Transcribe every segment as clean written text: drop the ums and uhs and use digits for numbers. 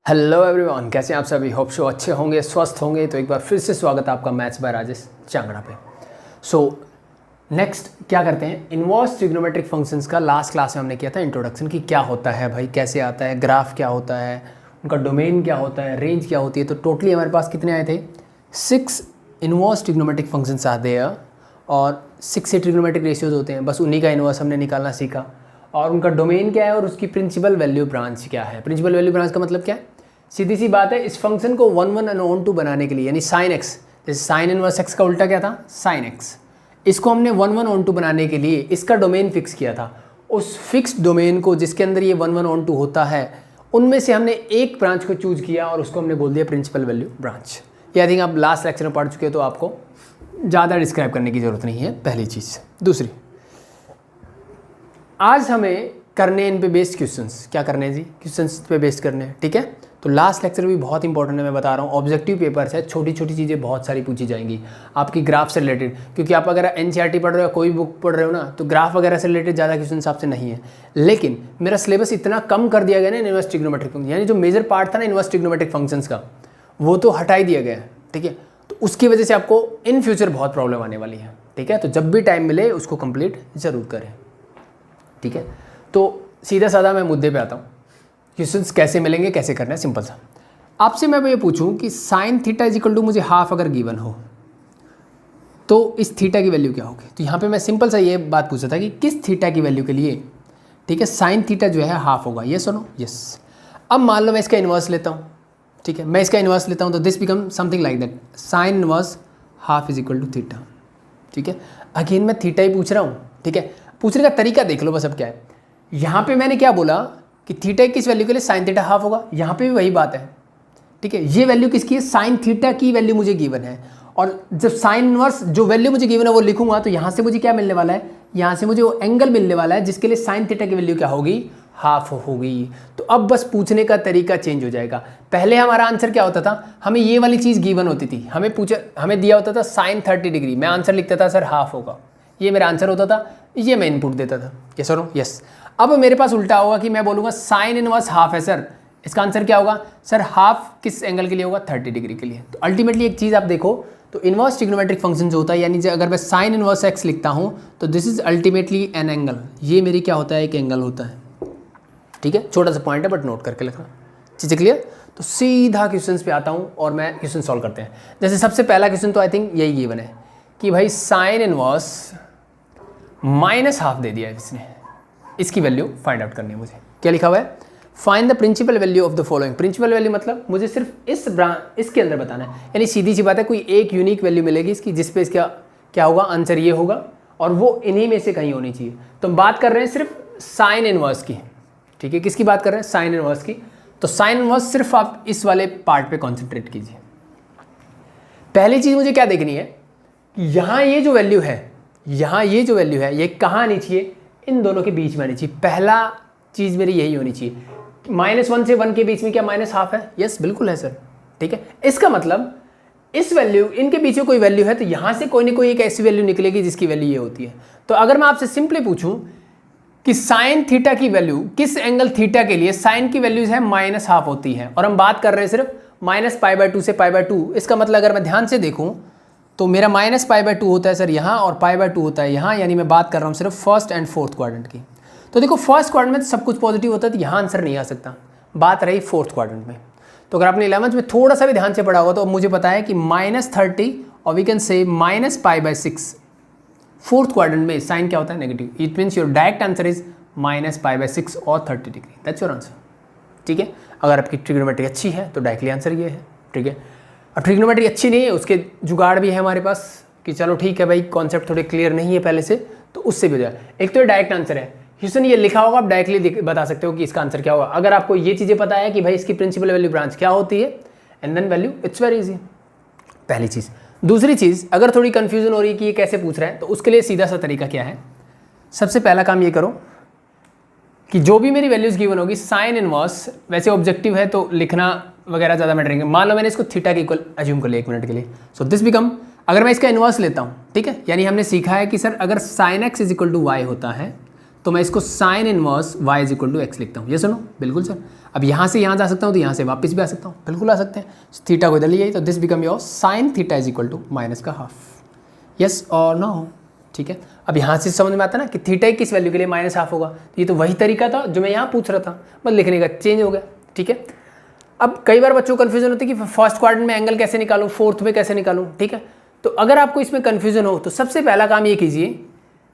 Hello everyone, कैसे हैं आप सभी। होप शो अच्छे होंगे, स्वस्थ होंगे। तो एक बार फिर से स्वागत है आपका मैथ्स बाय राजेश चांगड़ा पे। नेक्स्ट क्या करते हैं, इनवर्स ट्रिग्नोमेट्रिक फंक्शंस का लास्ट क्लास में हमने किया था इंट्रोडक्शन की क्या होता है भाई, कैसे आता है, ग्राफ क्या होता है, उनका डोमेन क्या होता है, रेंज क्या होती है। तो टोटली हमारे पास कितने आए थे, 6 इनवर्स ट्रिग्नोमेट्रिक फंक्शंस आते हैं और 6 से ट्रिग्नोमेट्रिक रेशियोज होते हैं। बस उन्हीं का इनवर्स हमने निकालना सीखा और उनका डोमेन क्या है और उसकी प्रिंसिपल वैल्यू ब्रांच क्या है। प्रिंसिपल वैल्यू ब्रांच का मतलब क्या है, सीधी सी बात है, इस फंक्शन को 1 1 and on 2 बनाने के लिए, यानी साइन एक्स, जैसे साइन इनवर्स एक्स का उल्टा क्या था, साइन एक्स, इसको हमने 1 1 on 2 बनाने के लिए इसका डोमेन फिक्स किया था। उस फिक्स्ड डोमेन को जिसके अंदर ये 1 1 on 2 होता है, उनमें से हमने एक ब्रांच को चूज किया और उसको हमने बोल दिया प्रिंसिपल वैल्यू ब्रांच। ये आई थिंक आप लास्ट लेक्चर में पढ़ चुके हो, तो आपको ज़्यादा डिस्क्राइब करने की ज़रूरत नहीं है, पहली चीज़। दूसरी, आज हमें करने इन पे बेस्ड क्वेश्चंस, क्या करने हैं जी, क्वेश्चंस पे बेस्ड करने हैं, ठीक है। तो लास्ट लेक्चर भी बहुत इंपॉर्टेंट है, मैं बता रहा हूँ। ऑब्जेक्टिव पेपर्स है, छोटी छोटी चीज़ें बहुत सारी पूछी जाएंगी आपकी ग्राफ से रिलेटेड, क्योंकि आप अगर एनसीईआरटी पढ़ रहे हो, कोई बुक पढ़ रहे हो ना, तो ग्राफ वगैरह से रिलेटेड ज़्यादा क्वेश्चन आपसे नहीं है। लेकिन मेरा सिलेबस इतना कम कर दिया गया ना इनवर्स ट्रिग्नोमेट्रिक फंक्शन, यानी जो मेजर पार्ट था ना इनवर्स ट्रिग्नोमेट्रिक फंक्शंस का, वो तो हटा ही दिया गया है, ठीक है। तो उसकी वजह से आपको इन फ्यूचर बहुत प्रॉब्लम आने वाली है, ठीक है। तो जब भी टाइम मिले उसको कंप्लीट ज़रूर करें, ठीक है। तो सीधा साधा मैं मुद्दे पे आता हूँ, क्वेश्चंस कैसे मिलेंगे, कैसे करना है, सिंपल सा। आपसे मैं ये पूछूं कि sine theta is equal to मुझे हाफ अगर गिवन हो, तो इस थीटा की वैल्यू क्या होगी। तो यहाँ पे मैं सिंपल सा ये बात पूछा था कि किस थीटा की वैल्यू के लिए, ठीक है, साइन थीटा जो है हाफ होगा। ये सुनो, यस। अब मान लो मैं इसका इन्वर्स लेता हूँ, ठीक है, मैं इसका इन्वर्स लेता हूँ, तो this become something like that, sine inverse half is equal to theta, ठीक है। अगेन मैं थीटा ही पूछ रहा हूँ, ठीक है। पूछने का तरीका देख लो बस। अब क्या है, यहाँ पे मैंने क्या बोला कि थीटा किस वैल्यू के लिए साइन थीटा हाफ होगा, यहाँ पे भी वही बात है, ठीक है। ये वैल्यू किसकी है, साइन थीटा की वैल्यू मुझे गिवन है, और जब साइन इनवर्स जो वैल्यू मुझे गिवन है वो लिखूंगा, तो यहाँ से मुझे क्या मिलने वाला है, यहाँ से मुझे वो एंगल मिलने वाला है जिसके लिए साइन थीटा की वैल्यू क्या होगी, हाफ होगी। तो अब बस पूछने का तरीका चेंज हो जाएगा। पहले हमारा आंसर क्या होता था, हमें ये वाली चीज़ गिवन होती थी, हमें दिया होता था साइन 30 डिग्री, मैं आंसर लिखता था सर हाफ होगा, ये मेरा आंसर होता था, ये मैं इनपुट देता था, यस और नो, यस। अब मेरे पास उल्टा होगा कि मैं बोलूँगा साइन इनवर्स हाफ है सर, इसका आंसर क्या होगा सर, हाफ किस एंगल के लिए होगा, 30 डिग्री के लिए। तो अल्टीमेटली एक चीज़ आप देखो, तो इनवर्स ट्रिग्नोमेट्रिक फंक्शन जो होता है, यानी अगर मैं साइन इनवर्स एक्स लिखता हूँ, तो this is ultimately an angle, ये मेरी क्या होता है, एक एंगल होता है, ठीक है। छोटा सा पॉइंट है बट नोट करके लिखना, चीज़ें क्लियर। तो सीधा क्वेश्चन पे आता हूँ और मैं क्वेश्चन सॉल्व करते हैं। जैसे सबसे पहला क्वेश्चन तो आई थिंक यही गिवन है कि भाई साइन इनवर्स माइनस हाफ दे दिया है इसने, इसकी वैल्यू फाइंड आउट करनी है मुझे। क्या लिखा हुआ है, find the principal value of the following. Principal value मतलब मुझे सिर्फ इसके अंदर बताना है, यानी सीधी सी बात है, कोई एक यूनिक वैल्यू मिलेगी इसकी, जिस पे इसका क्या होगा, आंसर ये होगा, और वो इन्हीं में से कहीं होनी चाहिए। तो हम बात कर रहे हैं सिर्फ साइन इनवर्स की, ठीक है। किसकी बात कर रहे हैं, साइन इनवर्स की। तो साइन इनवर्स सिर्फ आप इस वाले पार्ट पे कॉन्सेंट्रेट कीजिए। पहली चीज़ मुझे क्या देखनी है कि यहाँ ये जो वैल्यू है, यहाँ ये जो वैल्यू है, ये कहाँ आनी चाहिए, इन दोनों के बीच में आनी चाहिए। पहला चीज़ मेरी यही होनी चाहिए। -1 से 1 के बीच में क्या माइनस हाफ है, यस बिल्कुल है सर, ठीक है। इसका मतलब इस वैल्यू, इनके बीच में कोई वैल्यू है, तो यहाँ से कोई ना कोई एक ऐसी वैल्यू निकलेगी जिसकी वैल्यू ये होती है। तो अगर मैं आपसे सिंपली पूछूं कि साइन थीटा की वैल्यू किस एंगल थीटा के लिए साइन की वैल्यूज है माइनस हाफ होती है, और हम बात कर रहे हैं सिर्फ -π/2 से π/2, इसका मतलब अगर मैं ध्यान से देखूँ तो मेरा -π/2 होता है सर यहाँ, और π/2 होता है यहाँ, यानी मैं बात कर रहा हूँ सिर्फ फर्स्ट एंड फोर्थ क्वाड्रेंट की। तो देखो फर्स्ट क्वाड्रेंट में सब कुछ पॉजिटिव होता है, तो यहाँ आंसर नहीं आ सकता, बात रही फोर्थ क्वाड्रेंट में। तो अगर आपने 11th में थोड़ा सा भी ध्यान से पढ़ा होगा तो मुझे पता है कि -30 और वी कैन से -π/6 फोर्थ क्वाड्रेंट में साइन क्या होता है, negative. It means your direct answer is -π/6 और 30 डिग्री, दैट्स योर आंसर, ठीक है। अगर आपकी ट्रिग्नोमेट्री अच्छी है तो डायरेक्टली आंसर ये है, ठीक है। अब ट्रिग्नोमेट्री अच्छी नहीं है, उसके जुगाड़ भी है हमारे पास कि चलो ठीक है भाई, कॉन्सेप्ट थोड़े क्लियर नहीं है पहले से, तो उससे भी हो जाए। एक तो डायरेक्ट आंसर है, क्वेश्चन ये लिखा होगा, आप डायरेक्टली बता सकते हो कि इसका आंसर क्या होगा। अगर आपको ये चीज़ें पता है कि भाई इसकी प्रिंसिपल वैल्यू ब्रांच क्या होती है, and then value, it's very easy, पहली चीज़। दूसरी चीज़, अगर थोड़ी कन्फ्यूजन हो रही है कि ये कैसे पूछ रहा है, तो उसके लिए सीधा सा तरीका क्या है, सबसे पहला काम ये करो कि जो भी मेरी वैल्यूज़ गिवन होगी, साइन इनवर्स, वैसे ऑब्जेक्टिव है तो लिखना वगैरह ज़्यादा मैटर नहीं। मान लो मैंने इसको थीटा के इक्वल एज्यूम कर लिया 1 मिनट के लिए, सो दिस बिकम, अगर मैं इसका इनवर्स लेता हूँ, ठीक है, यानी हमने सीखा है कि सर अगर sine x is equal to y होता है, तो मैं इसको sine inverse y is equal to x लिखता हूँ, ये सुनो, बिल्कुल सर। अब यहाँ से यहाँ जा सकता हूँ तो यहाँ से वापस भी आ सकता हूँ, बिल्कुल आ सकते हैं। थीटा को इधर ले जाइए तो this become your sine theta is equal to minus का हाफ। यस और नो, ठीक है। अब यहाँ से समझ में आता ना कि थीटा किस वैल्यू के लिए माइनस हाफ होगा। तो ये तो वही तरीका था जो मैं यहाँ पूछ रहा था, बस लिखने का चेंज हो गया, ठीक है। अब कई बार बच्चों को कन्फ्यूजन होती है कि फर्स्ट क्वाड्रेंट में एंगल कैसे निकालूं, फोर्थ में कैसे निकालूं, ठीक है। तो अगर आपको इसमें कन्फ्यूजन हो तो सबसे पहला काम ये कीजिए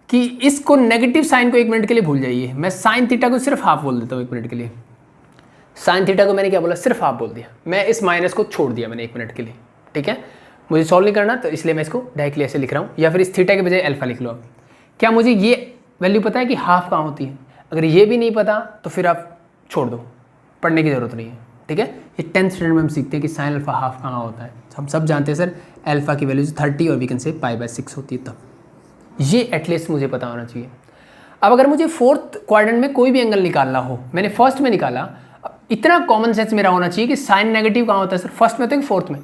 कि इसको नेगेटिव साइन को 1 मिनट के लिए भूल जाइए। मैं साइन थीटा को सिर्फ हाफ बोल देता हूँ 1 मिनट के लिए। साइन थीटा को मैंने क्या बोला, सिर्फ हाफ बोल दिया। मैं इस माइनस को छोड़ दिया मैंने 1 मिनट के लिए, ठीक है। मुझे सॉल्व नहीं करना तो इसलिए मैं इसको डायरेक्टली ऐसे लिख रहा हूँ, या फिर इस थीटा के बजाय अल्फा लिख लो। क्या मुझे ये वैल्यू पता है कि हाफ कहाँ होती है? अगर ये भी नहीं पता तो फिर आप छोड़ दो, पढ़ने की जरूरत नहीं है, ठीक है। ये 10th स्टैंडर्ड में हम सीखते हैं कि साइन अल्फा हाफ कहाँ होता है। हम सब जानते हैं सर अल्फा की वैल्यू 30 और वी कैन से π/6 होती है, तब ये एटलीस्ट मुझे पता होना चाहिए। अब अगर मुझे फोर्थ क्वाड्रेंट में कोई भी एंगल निकालना हो, मैंने फर्स्ट में निकाला, इतना कॉमन सेंस मेरा होना चाहिए कि साइन नेगेटिव कहाँ होता है सर, फर्स्ट में तो कि फोर्थ में।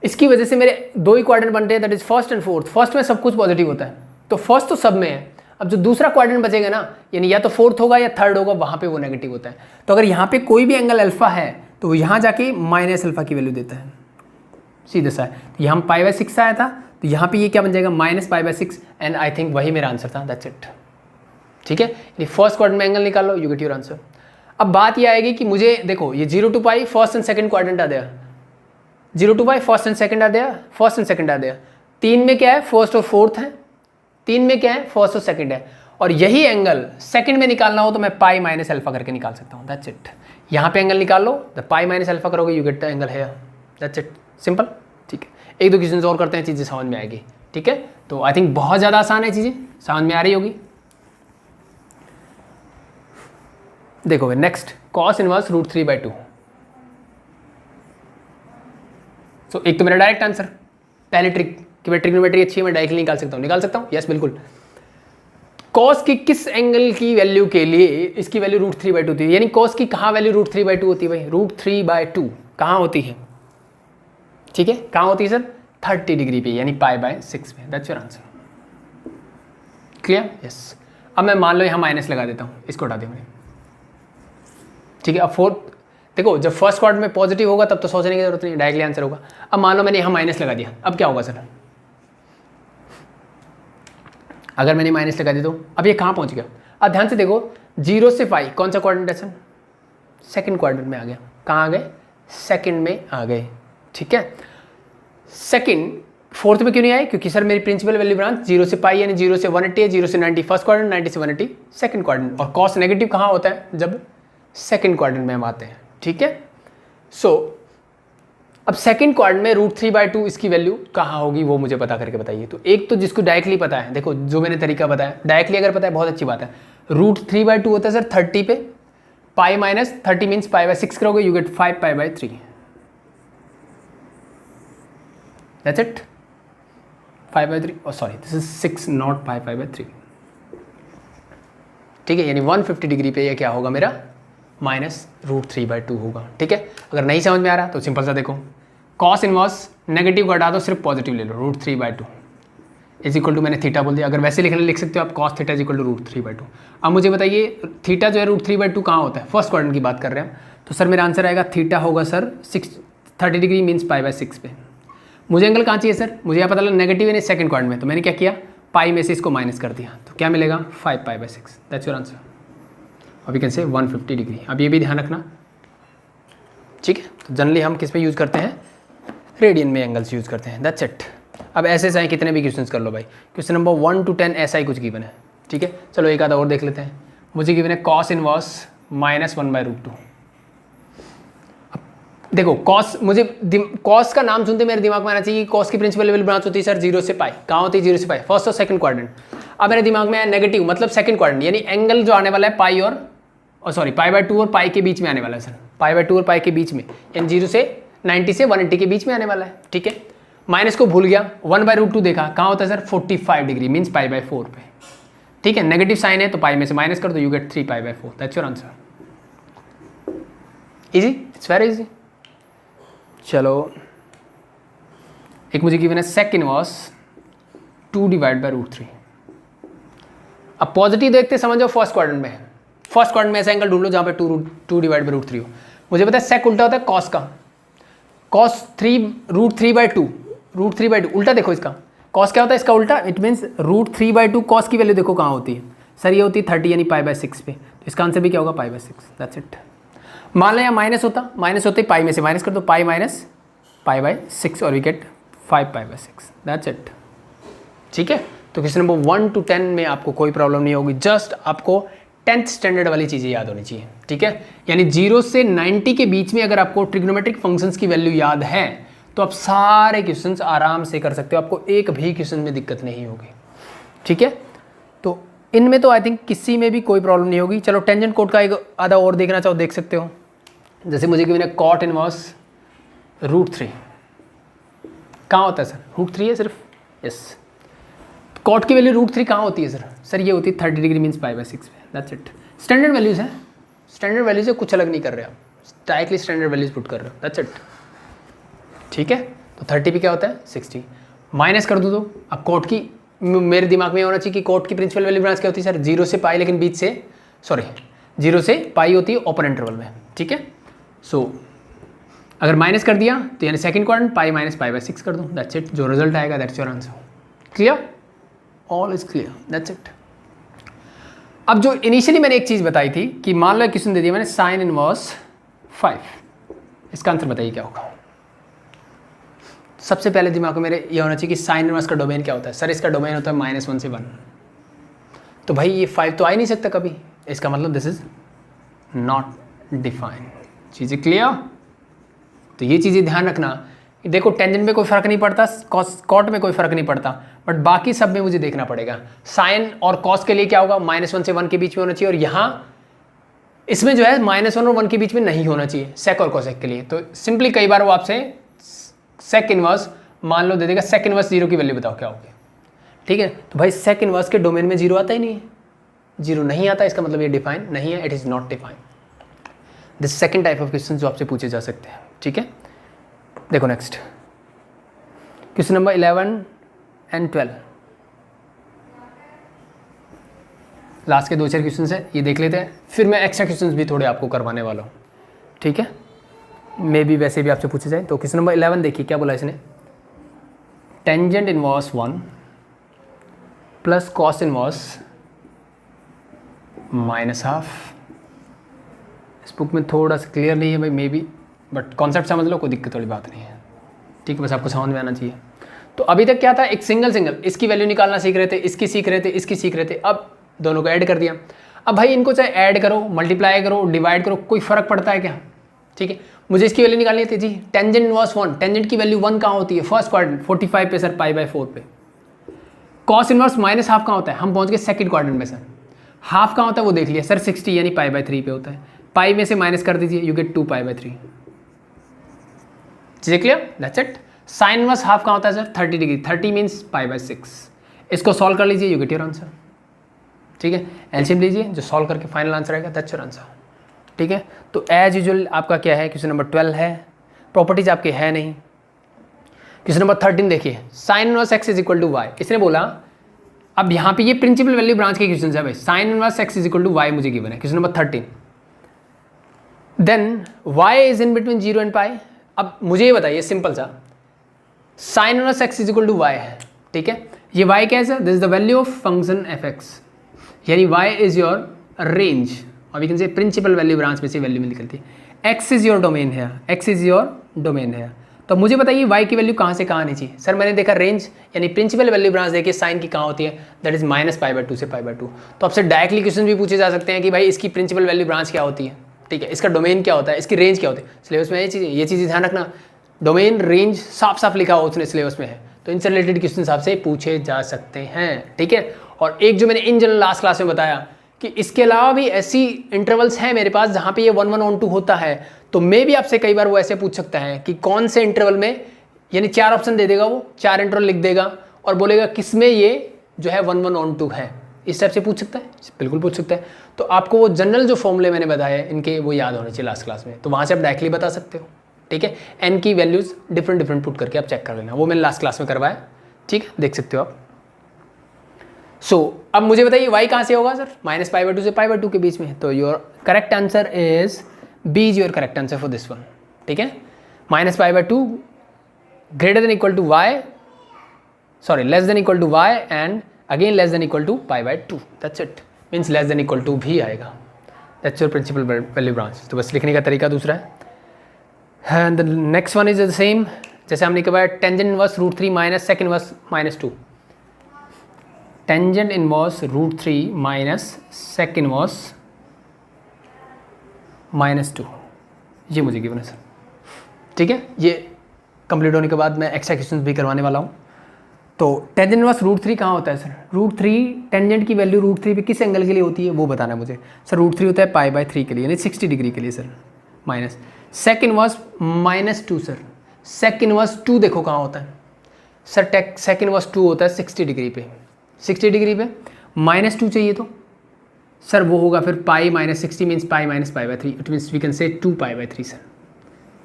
इसकी वजह से मेरे 2 ही क्वाड्रेंट बनते हैं, that is first and fourth. First में सब कुछ पॉजिटिव होता है, तो फर्स्ट तो सब में है। अब जो दूसरा क्वाड्रेंट बचेगा ना, यानी या तो फोर्थ होगा या थर्ड होगा, वहाँ पे वो नेगेटिव होता है। तो अगर यहाँ पे कोई भी एंगल अल्फा है तो वो यहाँ जाके माइनस अल्फा की वैल्यू देता है, सीधा सा है। तो यहाँ π/6 आया था, तो यहाँ पे ये क्या बन जाएगा, -π/6, एंड आई थिंक वही मेरा आंसर था, दैट्स इट, ठीक है। यानी फर्स्ट क्वाड्रेंट में एंगल निकाल लो, यू गेट योर आंसर। अब बात ये आएगी कि मुझे देखो ये 0 to π first and second quadrant आ गया, 0 to π फर्स्ट एंड सेकंड आ गया, फर्स्ट एंड सेकंड आ गया। 3 में क्या है, फर्स्ट और फोर्थ है, 3 में क्या है, फर्स्ट और सेकंड है। और यही एंगल सेकंड में निकालना हो तो मैं पाई माइनस अल्फा करके निकाल सकता हूँ, दैट्स इट। यहाँ पे एंगल निकाल लो, द पाई माइनस अल्फा करोगे यू गेट द एंगल है, दैट्स इट, सिंपल, ठीक है। 1-2 क्वेश्चन और करते हैं, चीज़ें समझ में आएगी, ठीक है। तो आई थिंक बहुत ज़्यादा आसान है, चीज़ें समझ में आ रही होगी। देखो नेक्स्ट, cos इनवर्स √3/2। सो एक तो मेरा डायरेक्ट आंसर, पहले ट्रिक कि भाई ट्रिग्नोमेट्री अच्छी है, मैं डायरेक्टली निकाल सकता हूँ, यस बिल्कुल। cos की किस एंगल की वैल्यू के लिए इसकी वैल्यू √3/2 थी, यानी cos की कहाँ वैल्यू √3/2 होती है भाई, √3/2 कहाँ होती है, ठीक है, कहाँ होती है सर, 30 डिग्री पे, यानी π/6 पे, that's your answer, clear, yes. अब मैं मान लो यहाँ माइनस लगा देता हूँ, इसको हटा देंगे, ठीक है। अब फोर्थ देखो, जब फर्स्ट क्वाड्रेंट में पॉजिटिव होगा तब तो सोचने की जरूरत नहीं, डायरेक्टली आंसर होगा। अब मान लो मैंने यहाँ माइनस लगा दिया, अब क्या होगा सर, अगर मैंने माइनस लगा दिया तो अब ये कहाँ पहुँच गया। अब ध्यान से देखो, 0 से π कौन सा क्वाड्रेंट है सर, सेकंड क्वाड्रेंट में आ गया। कहाँ आ गए, सेकंड में आ गए, ठीक है। सेकंड, फोर्थ में क्यों नहीं आए, क्योंकि सर मेरी प्रिंसिपल वैल्यू ब्रांच 0 से π यानी 0 से 180 है, 0 से 90 फर्स्ट क्वाड्रेंट, 90 से 180 सेकंड क्वाड्रेंट। और कॉस नेगेटिव कहाँ होता है, जब सेकंड क्वाड्रेंट में हम आते हैं, ठीक है। सो अब सेकंड क्वाड्रेंट में √3/2 इसकी वैल्यू कहाँ होगी वो मुझे पता करके बताइए। तो एक तो जिसको डायरेक्टली पता है, देखो जो मैंने तरीका बताया, डायरेक्टली अगर पता है बहुत अच्छी बात है। √3/2 होता है सर 30 पे, पाई माइनस 30 मीन्स π/6 करोगे, you get 5π/3, that's it, 5/3, oh sorry this is 6 not 5π/3, ठीक है। यानी 150 डिग्री पे ये क्या होगा मेरा, -√3/2 होगा, ठीक है। अगर नहीं समझ में आ रहा तो सिंपल सा देखो, cos इनवर्स नेगेटिव को हटा दो, सिर्फ पॉजिटिव ले लो, √3/2 इज इक्वल टू, मैंने थीटा बोल दिया, अगर वैसे लिख सकते हो आप, cos theta is equal to √3/2। अब मुझे बताइए थीटा जो है √3/2 कहाँ होता है, फर्स्ट क्वाड्रेंट की बात कर रहे हैं, तो सर मेरा आंसर आएगा थीटा होगा सर 30 डिग्री मीन्स π/6 पे। मुझे एंगल कहाँ चाहिए सर, मुझे यहाँ पता लगा नेगेटिव यानी सेकंड क्वाड्रेंट में, तो मैंने क्या किया, पाई में से इसको माइनस कर दिया, तो क्या मिलेगा 5π/6, दैट्स योर आंसर। अब यू कैन से 150 डिग्री। अब ये भी ध्यान रखना, ठीक है। तो जनरली हम किस पे यूज़ करते हैं, रेडियन में एंगल्स यूज़ करते हैं, दैट्स इट। अब ऐसे चाहे कितने भी क्वेश्चंस कर लो भाई, क्वेश्चन नंबर 1 to 10 ऐसा ही कुछ गिवन है, ठीक है। चलो एक आधा और देख लेते हैं। मुझे गिवन है cos इनवर्स -1/√2। देखो cos, मुझे cos का नाम सुनते मेरे दिमाग में आना चाहिए, cos की प्रिंसिपल लेवल ब्रांच होती है सर 0 से π, कहाँ होती है 0 से π, फर्स्ट और सेकंड क्वाड्रेंट। अब मेरे दिमाग में है नेगेटिव, मतलब सेकंड क्वाड्रेंट, यानी एंगल जो आने वाला है पाई और सॉरी π/2 और पाई के बीच में आने वाला है सर, π/2 और पाई के बीच में, यानी 0 से 90 से 180 के बीच में आने वाला है, ठीक है। माइनस को भूल गया, 1/√2 देखा, कहाँ होता है सर 45 डिग्री मीन्स π/4 पे, ठीक है। नेगेटिव साइन है तो पाई में से माइनस कर दो, you get 3π/4, that's your answer, easy, it's very easy. चलो एक मुझे गिवन है sec इनवर्स 2 / √3। अब पॉजिटिव देखते समझो फर्स्ट क्वाड्रेंट में है, फर्स्ट क्वाड्रेंट में ऐसा एंगल ढूंढ लो जहाँ पे 2 डिवाइड बाई √3 हो। मुझे पता है सेक उल्टा होता है कॉस का, कॉस 3 √3/2, √3/2 उल्टा देखो इसका, कॉस क्या होता है इसका उल्टा, इट मीन्स √3/2 कॉस की वैल्यू देखो कहाँ होती है सर, ये होती है 30 यानी π/6 पे, तो इसका आंसर भी क्या होगा π/6, दैट्स इट। मान लो यहाँ माइनस होते पाई में से माइनस कर दो, पाई माइनस π/6 और वी गेट 5π/6, दैट्स इट। ठीक है, तो क्वेश्चन नंबर 1 to 10 में आपको कोई प्रॉब्लम नहीं होगी, जस्ट आपको 10th स्टैंडर्ड वाली चीज़ें याद होनी चाहिए। ठीक है, यानी 0 से 90 के बीच में अगर आपको ट्रिग्नोमेट्रिक फंक्शंस की वैल्यू याद है तो आप सारे क्वेश्चंस आराम से कर सकते हो, आपको एक भी क्वेश्चन में दिक्कत नहीं होगी। ठीक है, तो इनमें तो आई थिंक किसी में भी कोई प्रॉब्लम नहीं होगी। चलो टेंजेंट कोड का एक आधा और देखना चाहो देख सकते हो, जैसे मुझे कि मैंने कॉट इनवर्स √3 कहाँ होता है सर, √3 है सिर्फ, यस। कॉट की वैल्यू √3 कहाँ होती है सर ये होती है 30 डिग्री मीन्स π/6 पे, दैट्स इट। स्टैंडर्ड वैल्यूज है, स्टैंडर्ड वैल्यूज से कुछ अलग नहीं कर रहे आप, डायरेक्टली स्टैंडर्ड वैल्यूज पुट कर रहे हो, दैट्स इट। ठीक है, तो 30 पे क्या होता है 60, माइनस कर दो तो अब कोट की, मेरे दिमाग में होना चाहिए कि कोट की प्रिंसिपल वैल्यू ब्रांच क्या होती है सर, 0 से पाई, लेकिन बीच से 0 से पाई होती है ओपन इंटरवल में। ठीक है, सो अगर माइनस कर दिया तो यानी सेकंड क्वाड्रेंट पाई माइनस π/6 कर दो, दैट्स इट। जो रिजल्ट आएगा that's your answer. Clear, all is clear, that's it. अब जो इनिशियली मैंने एक चीज़ बताई थी कि मान लो क्वेश्चन दे दिया मैंने साइन इनवर्स 5, इसका आंसर बताइए क्या होगा। सबसे पहले दिमाग में मेरे ये होना चाहिए कि साइन इनवर्स का डोमेन क्या होता है, सर इसका डोमेन होता है -1 से 1, तो भाई ये 5 तो आ ही नहीं सकता कभी, इसका मतलब दिस इज नॉट डिफाइंड। चीज़ें क्लियर, तो ये चीज़ें ध्यान रखना। देखो टेंजेंट में कोई फ़र्क नहीं पड़ता, कॉट में कोई फ़र्क नहीं पड़ता, बट बाकी सब में मुझे देखना पड़ेगा। साइन और कॉस के लिए क्या होगा, -1 से 1 के बीच में होना चाहिए, और यहाँ इसमें जो है -1 और 1 के बीच में नहीं होना चाहिए सेक और कोसेक के लिए। तो सिंपली कई बार वो आपसे सेक इनवर्स मान लो दे देगा, सेक इनवर्स 0 की वैल्यू बताओ क्या होगी। ठीक है, तो भाई सेक इनवर्स के डोमेन में 0 आता ही नहीं है, 0 नहीं आता, इसका मतलब ये डिफाइन नहीं है, it is not define. This second type of question जो आपसे पूछे जा सकते हैं। ठीक है, देखो next question number 11 and 12, last के 2-4 क्वेश्चन है, ये देख लेते हैं, फिर मैं एक्स्ट्रा क्वेश्चन भी थोड़े आपको करवाने वाला हूँ। ठीक है, मे भी वैसे भी आपसे पूछे जाए। तो क्वेश्चन नंबर 11 देखिए क्या बोला इसने, tangent inverse 1 plus cos inverse -½ इस बुक में थोड़ा सा क्लियर नहीं है भाई, मे बी, बट कॉन्सेप्ट समझ लो, कोई दिक्कत वाली बात नहीं है। ठीक है, बस आपको समझ में आना चाहिए। तो अभी तक क्या था, एक सिंगल इसकी वैल्यू निकालना सीख रहे थे, इसकी सीख रहे थे, इसकी सीख रहे थे, अब दोनों को ऐड कर दिया। अब भाई इनको चाहे ऐड करो, मल्टीप्लाई करो, डिवाइड करो, कोई फ़र्क पड़ता है क्या। ठीक है, मुझे इसकी वैल्यू निकालनी थी जी, टेंजेंट इनवर्स 1, टेंजेंट की वैल्यू 1 कहाँ होती है, फर्स्ट क्वाड्रेंट 45 पे सर, π/4 पे। कॉस इनवर्स -½ कहाँ होता है, हम पहुँच गए सेकंड क्वाड्रेंट में सर, हाफ कहाँ होता है वो देख लिया सर, 60 यानी π/3 पे होता है, पाई में से माइनस कर दीजिए, यू गेट 2π/3। चीज़ें clear, that's it. Sine inverse half कहाँ होता है सर, 30 डिग्री, 30 मीन्स π/6। इसको सॉल्व कर लीजिए, यू गेट योर आंसर। ठीक है, एलसीएम लीजिए, जो सॉल्व करके फाइनल आंसर आएगा दैट्स योर आंसर। ठीक है, तो एज यूजुअल आपका क्या है, क्वेश्चन नंबर 12 है, प्रॉपर्टीज आपके है नहीं। क्वेश्चन नंबर 13 देखिए, sine inverse x is equal to y, इसने बोला, अब यहाँ पे ये प्रिंसिपल वैल्यू ब्रांच के क्वेश्चन है भाई, sine inverse x is equal to y मुझे गिवन है, question number 13। Then y is in between 0 and pi. अब मुझे ये बताइए सिंपल सा, sine inverse x is equal to y है, ठीक है, ये y क्या है sir, this is the value of function f(x), यानी y इज योर रेंज, और we can say principal value branch में से वैल्यू में निकलती है, x इज योर डोमेन है, x इज योर डोमेन है। तो मुझे बताइए y की वैल्यू कहाँ से कहाँ आनी चाहिए। सर मैंने देखा रेंज यानी प्रिंसिपल वैल्यू ब्रांच देखिए साइन की कहाँ होती है, दैट इज -π/2 से π/2। तो आपसे डायरेक्टली क्वेश्चन भी पूछे जा सकते हैं कि भाई इसकी प्रिंसिपल वैल्यू ब्रांच क्या होती है, ठीक है, इसका डोमेन क्या होता है, इसकी रेंज क्या होती है। सिलेबस में ये चीज़ ध्यान रखना, डोमेन रेंज साफ साफ लिखा हो उसने सिलेबस में है, तो इनसे रिलेटेड क्वेश्चन आपसे पूछे जा सकते हैं, ठीक है। और एक जो मैंने इन जनरल लास्ट क्लास में बताया कि इसके अलावा भी ऐसी इंटरवल्स हैं मेरे पास जहाँ पे ये 1 1 2 होता है, तो मैं भी आपसे कई बार वो ऐसे पूछ सकता है कि कौन से इंटरवल में, यानी 4 ऑप्शन दे देगा वो, 4 इंटरवल लिख देगा और बोलेगा किसमें ये जो है 1 1 2 है, इस टाइप से पूछ सकता है, बिल्कुल पूछ सकता है। तो आपको वो जनरल जो फॉर्मूले मैंने बताए इनके वो याद होने चाहिए लास्ट क्लास में, तो वहाँ से आप डायरेक्टली बता सकते हो, ठीक है। एन की वैल्यूज़ डिफरेंट पुट करके आप चेक कर लेना, वो मैंने लास्ट क्लास में करवाया, ठीक है, देख सकते हो आप। सो अब मुझे बताइए y कहाँ से होगा सर, -π/2 से π/2 के बीच में, तो your correct answer is B is your correct answer for this one, ठीक है। -π/2 greater than equal to y, sorry less than equal to y and again less than equal to π/2, that's it, means less than equal to भी आएगा, that's your principal value branch. तो बस लिखने का तरीका दूसरा है। And the next one is the same, जैसे हमने कहा tangent inverse √3 minus sec inverse -2, tangent inverse √3 minus sec inverse -2, ये मुझे गिवन है सर, ठीक है। ये कंप्लीट होने के बाद मैं एक्स्ट्रा क्वेश्चंस भी करवाने वाला हूँ। तो टेंजेंट इनवर्स √3 कहाँ होता है सर, √3 टेंजेंट की वैल्यू √3 पे किस एंगल के लिए होती है वो बताना है मुझे सर। √3 होता है π/3 के लिए, यानी 60 डिग्री के लिए sir, minus sec inverse -2 sir, sec inverse 2 देखो कहाँ होता है सर, सेक इनवर्स 2 होता है 60 डिग्री पे, 60 डिग्री पे -2 चाहिए तो सर वो होगा फिर π-60 means π - π/3, it means we can say 2π/3 sir,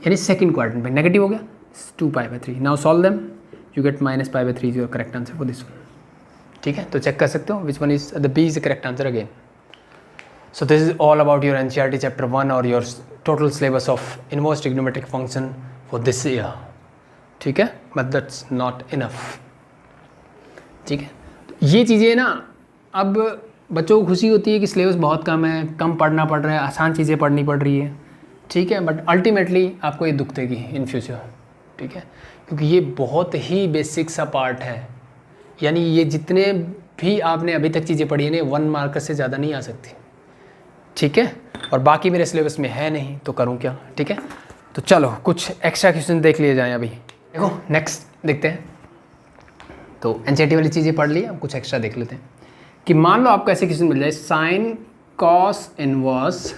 यानी सेकंड क्वाड्रेंट में नेगेटिव हो गया 2π/3। Now solve them, you get -π/3 is your correct answer for this one, ठीक है। तो चेक कर सकते हो which one is the B is the correct answer again. So this is all about your NCERT chapter 1 और your total syllabus of inverse trigonometric function for this year, ठीक है, but that's not enough, ठीक है। ये चीज़ें ना, अब बच्चों को खुशी होती है कि सिलेबस बहुत कम है, कम पढ़ना पड़ रहा है, आसान चीज़ें पढ़नी पड़ रही है, ठीक है, बट अल्टीमेटली आपको ये दुख देगी इन फ्यूचर, ठीक है, क्योंकि ये बहुत ही बेसिक सा पार्ट है, यानी ये जितने भी आपने अभी तक चीज़ें पढ़ी हैं 1 मार्कर से ज़्यादा नहीं आ सकती, ठीक है, और बाकी मेरे सिलेबस में है नहीं तो करूँ क्या, ठीक है। तो चलो कुछ एक्स्ट्रा क्वेश्चन देख लिए जाएँ अभी, देखो नेक्स्ट देखते हैं। तो NCERT वाली चीज़ें पढ़ ली, अब कुछ एक्स्ट्रा देख लेते हैं कि मान लो आपको ऐसे क्वेश्चन मिल जाए साइन कॉस इनवर्स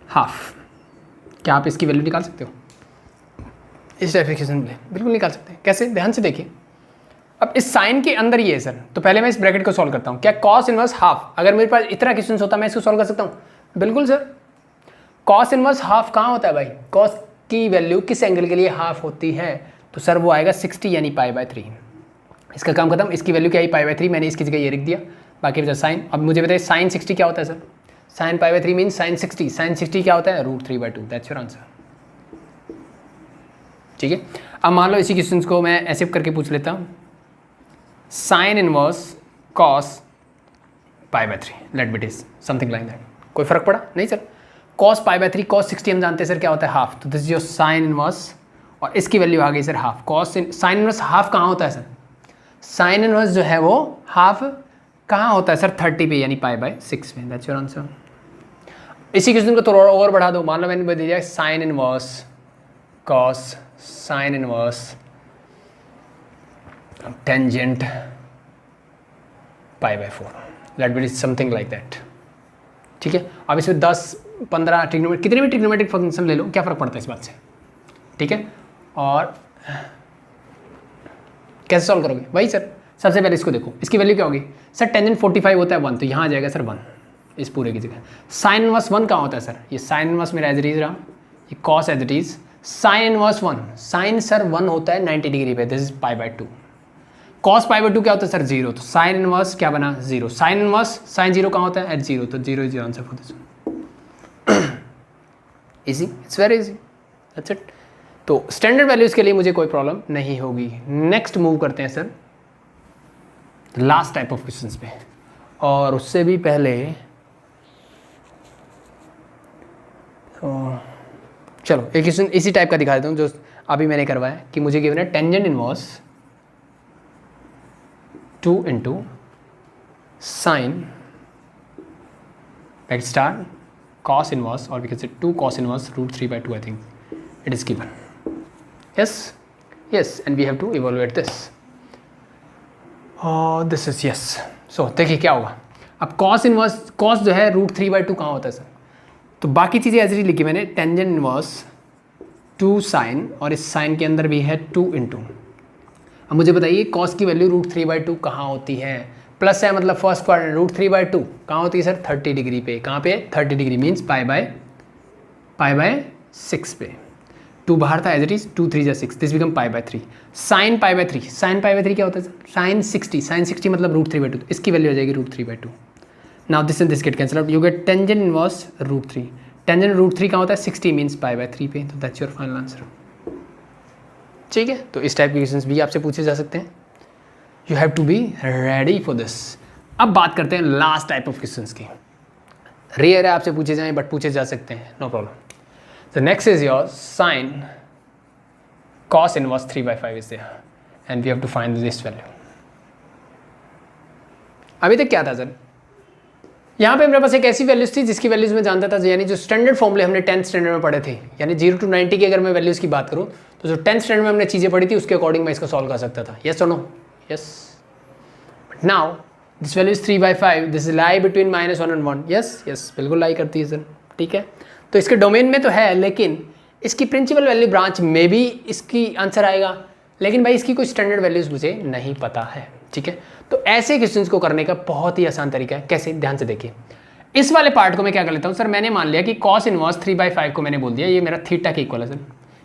हाफ, क्या आप इसकी वैल्यू निकाल सकते हो? इस टाइप के क्वेश्चन मिले, बिल्कुल निकाल सकते हैं। कैसे, ध्यान से देखिए। अब इस साइन के अंदर ये है सर, तो पहले मैं इस ब्रैकेट को सॉल्व करता हूँ। क्या कॉस इनवर्स हाफ, अगर मेरे पास इतना क्वेश्चन होता मैं इसको सॉल्व कर सकता हूँ? बिल्कुल सर। कॉस इनवर्स हाफ कहाँ होता है भाई, कॉस की वैल्यू किस एंगल के लिए हाफ होती है, तो सर वो आएगा 60 यानी π/3। इसका काम खत्म, इसकी वैल्यू क्या है π/3, मैंने इसकी जगह ये लिख दिया, बाकी बचा साइन। अब मुझे बताइए साइन 60 क्या होता है sir, sine π/3 mean sine 60, sine 60 क्या होता है √3/2, दैट्स योर आंसर, ठीक है। अब मान लो इसी क्वेश्चन को मैं ऐसे करके पूछ लेता हूँ, sine inverse cos π/3 let be it is something like that, कोई फर्क पड़ा नहीं सर। कॉस π/3 कॉस 60 हम जानते हैं सर क्या होता है हाफ, तो this is your sine inverse और इसकी वैल्यू आ गई sir half. Cos sine inverse half कहाँ होता है सर, साइन इनवर्स जो है वो हाफ कहाँ होता है सर 30 पे यानी π/6 में, दैट्स योर आंसर। इसी क्वेश्चन को थोड़ा और बढ़ा दो, मान लो मैंने बता दिया sine inverse cos sine inverse tangent π/4, let be is something like that, ठीक है। अब इसमें 10-15 ट्रिग्नोमेट्रिक कितने भी ट्रिग्नोमेट्रिक फंक्शन ले लो, क्या फ़र्क पड़ता है इस बात से, ठीक है। और कैसे सॉल्व करोगे वही सर, सबसे पहले इसको देखो, इसकी वैल्यू क्या होगी सर, टेंजेंट 45 होता है 1, तो यहाँ आ जाएगा सर 1 इस पूरे की जगह। साइन इनवर्स 1 कहाँ होता है सर, ये साइन इनवर्स मेरा एज इट इज रहा, ये cos as it is, sine inverse 1, sine sir 1 होता है 90 डिग्री पे, दिस इज π/2। कॉस π/2 क्या होता है सर 0, तो साइन इनवर्स क्या बना 0, साइन इनवर्स साइन 0 कहाँ होता है एट 0, तो 0 is your answer for this. Easy, it's very easy, that's it. तो स्टैंडर्ड वैल्यूज के लिए मुझे कोई प्रॉब्लम नहीं होगी। नेक्स्ट मूव करते हैं sir last type of questions पे, और उससे भी पहले चलो एक क्वेश्चन इसी टाइप का दिखा देता हूँ जो अभी मैंने करवाया कि मुझे गिवन है tangent inverse 2 into sin let's start cos inverse, or we can say 2 cos inverse √3/2, I think it is given, yes, and we have to evaluate this. This is yes. So देखिए क्या होगा, अब cos inverse, cos जो है √3/2 कहाँ होता है sir, तो बाकी चीज़ें ऐसे ही लिखी मैंने, टेंजेंट इनवर्स 2 sin और इस साइन के अंदर भी है 2 into। अब मुझे बताइए cos की वैल्यू √3/2 कहाँ होती है, प्लस है मतलब फर्स्ट क्वाड्रेंट, √3/2 कहाँ होती है सर 30 डिग्री पे, कहाँ पे 30 डिग्री मीन्स π/6 पे, 2 बाहर था as it is, 2 3 6, this become pi by 3. Sine pi by 3, sine pi by 3 क्या होता है सर? साइन 60, साइन 60 मतलब रूट 3 बाई 2, इसकी वैल्यू हो जाएगी root 3 by 2. Now this and this get cancel out, you get tangent inverse root 3. Tangent root 3 का होता है 60 मीन्स पाई बाय 3 पे, तो दैट्स योर फाइनल आंसर. ठीक है, तो इस टाइप के क्वेश्चंस भी आपसे पूछे जा सकते हैं. You have to be ready for this. अब बात करते हैं लास्ट टाइप ऑफ क्वेश्चंस की. रेयर है आपसे पूछे जाएं बट पूछे जा सकते हैं, no problem. The next is your sine cos inverse 3/5 is there and we have to find this value. अभी तक क्या था सर? यहाँ पे मेरे पास एक ऐसी वैल्यूज थी जिसकी वैल्यूज में जानता था, यानी जो स्टैंडर्ड फॉर्मूले हमने 10th स्टैंडर्ड में पढ़े थे, यानी 0 to 90 की अगर मैं वैल्यूज की बात करूँ तो जो 10th स्टैंडर्ड में हमने चीज़ें पढ़ी थी उसके अकॉर्डिंग मैं इसको सॉल्व कर सकता था. यस और no? Yes. But now this value is 3/5, this is lie between -1 and 1. Yes yes, बिल्कुल लाई करती है सर. ठीक है, तो इसके डोमेन में तो है, लेकिन इसकी प्रिंसिपल वैल्यू ब्रांच में भी इसकी आंसर आएगा, लेकिन भाई इसकी कोई स्टैंडर्ड वैल्यूज मुझे नहीं पता है. ठीक है, तो ऐसे क्वेश्चंस को करने का बहुत ही आसान तरीका है. कैसे? ध्यान से देखिए. इस वाले पार्ट को मैं क्या कर लेता हूँ सर, मैंने मान लिया कि cos इनवर्स 3/5 को मैंने बोल दिया ये मेरा थीटा के इक्वल है सर.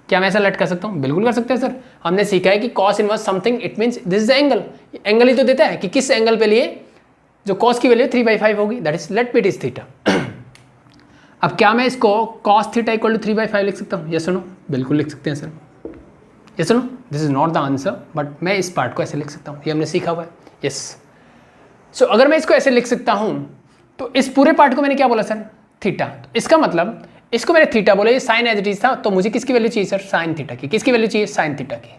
क्या मैं ऐसा लेट कर सकता हूँ? बिल्कुल कर सकते हैं सर. हमने सीखा है कि cos inverse something it means this is angle. Angle ही तो देता है कि किस एंगल पे लिए जो cos की वैल्यू 3/5 होगी, that is let me it is theta. अब क्या मैं इसको cos थीटा इक्वल टू 3/5 लिख सकता हूँ? यस और नो? बिल्कुल लिख सकते हैं सर. यस और no? This is not the answer, but मैं इस पार्ट को ऐसे लिख सकता हूँ, ये हमने सीखा हुआ है. यस. सो अगर मैं इसको ऐसे लिख सकता हूँ तो इस पूरे पार्ट को मैंने क्या बोला सर? थीटा. तो इसका मतलब इसको मैंने थीटा बोला, ये साइन एज इट इज था, तो मुझे किसकी वैल्यू चाहिए सर? साइन थीटा की. किसकी वैल्यू चाहिए? साइन थीटा की.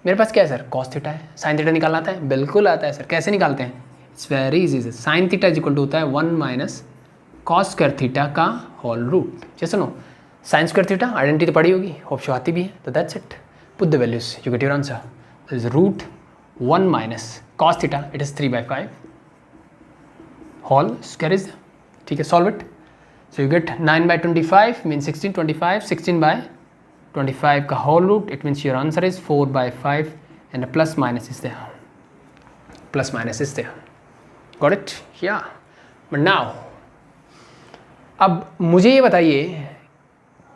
मेरे पास क्या है सर? cos थीटा है. साइन थीटा निकालना आता है? बिल्कुल आता है सर. कैसे निकालते हैं? It's very easy sir. Sine theta is equal to होता है 1 माइनस cos स्क्वायर थीटा का होल रूट. जैसे know sine square theta identity तो पड़ी होगी, होप शो आती भी है. तो that's it. Put the values, you get your answer. Is root 1 minus cos theta, it is 3/5 whole square is. ठीक है, solve it. So you get 9/25 mean 16, 25, 16/25 का whole root, it means your answer is 4/5 and plus minus is there. Plus minus is there. Got it? Yeah. But now अब मुझे ये बताइए,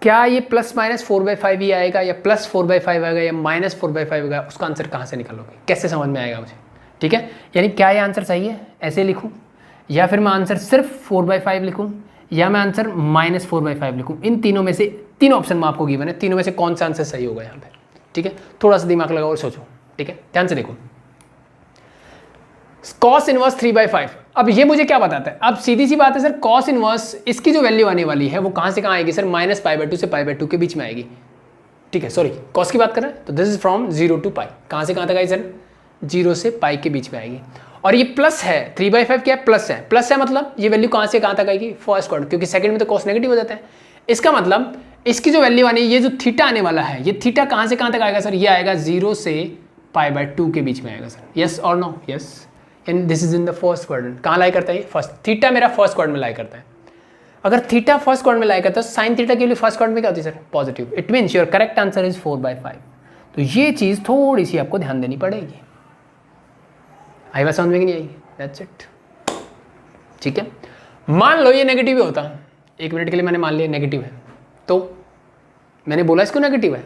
क्या ये plus minus 4/5 ही आएगा या प्लस 4/5 आएगा या माइनस 4/5 आएगा? उसका आंसर कहाँ से निकालोगे? कैसे समझ में आएगा मुझे? ठीक है, यानी क्या ये आंसर सही है ऐसे लिखूँ, या फिर मैं आंसर सिर्फ 4/5 लिखूँ, या मैं आंसर माइनस 4/5 लिखूँ? इन तीनों में से 3 ऑप्शन में आपको गिवन है, तीनों में से कौन सा आंसर सही होगा यहाँ पे? ठीक है, थोड़ा सा दिमाग लगाओ और सोचो. ठीक है, ध्यान से देखो. cos इनवर्स 3/5, अब ये मुझे क्या बताता है? अब सीधी सी बात है सर, cos इनवर्स इसकी जो वैल्यू आने वाली है वो कहाँ से कहाँ आएगी सर? -π/2 से π/2 के बीच में आएगी. ठीक है, सॉरी cos की बात कर रहे हैं, तो दिस इज फ्रॉम 0 to π. कहाँ से कहाँ तक आई सर? 0 से π के बीच में आएगी. और ये प्लस है, 3/5 क्या है? प्लस है. प्लस है मतलब ये वैल्यू कहाँ से कहाँ तक आएगी? फर्स्ट क्वाड्रेंट, क्योंकि सेकंड में तो cos नेगेटिव हो जाता है. इसका मतलब इसकी जो वैल्यू आनी है, ये जो थीटा आने वाला है, ये थीटा कहाँ से कहाँ तक आएगा सर? ये आएगा 0 से π/2 के बीच में आएगा सर. यस और no? Yes. And this is in the first quadrant. कहाँ लाई करता है? फर्स्ट. थीटा मेरा फर्स्ट क्वाड्रेंट में लाई करता है. अगर थीटा फर्स्ट क्वाड्रेंट में लाई करता है, साइन थीटा के लिए फर्स्ट क्वाड्रेंट में क्या होती है sir? Positive. It means your correct answer is 4/5. तो ये चीज़ थोड़ी सी आपको ध्यान देनी पड़ेगी. आई बात समझ में कि नहीं आई? That's it. ठीक है, मान लो ये नेगेटिव ही होता, 1 मिनट के लिए मैंने मान लिया नेगेटिव है, तो मैंने बोला इसको नेगेटिव है.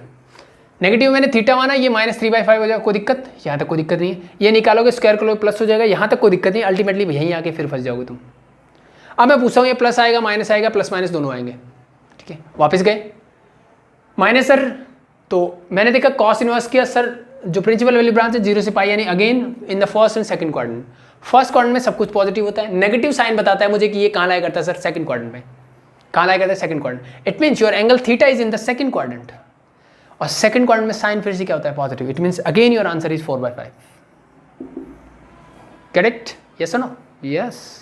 नेगेटिव मैंने थीटा माना, ये -3/5 हो जाएगा, कोई दिक्कत? यहाँ तक कोई दिक्कत नहीं है. ये निकालोगे स्क्वायर करोगे प्लस हो जाएगा, यहाँ तक कोई दिक्कत नहीं. अल्टीमेटली यहीं आके फिर फंस जाओगे तुम. अब मैं पूछा हूँ ये प्लस आएगा माइनस आएगा, प्लस माइनस दोनों आएंगे. ठीक है, वापस गए माइनस सर, तो मैंने देखा cos इनवर्स किया सर, जो प्रिंसिपल वैल्यू ब्रांच है 0 से π, यानी again in the first and second quadrant. First quadrant में सब कुछ पॉजिटिव होता है. नेगेटिव साइन बताता है मुझे कि ये कहाँ लाया करता है सर? सेकंड क्वाड्रेंट में. कहाँ लाया करता है? Second quadrant. It means your angle theta is in the second quadrant. और सेकंड क्वाड्रेंट में साइन फिर से क्या होता है? Positive. It means again your answer is 4/5. Correct? Yes और नो? यस.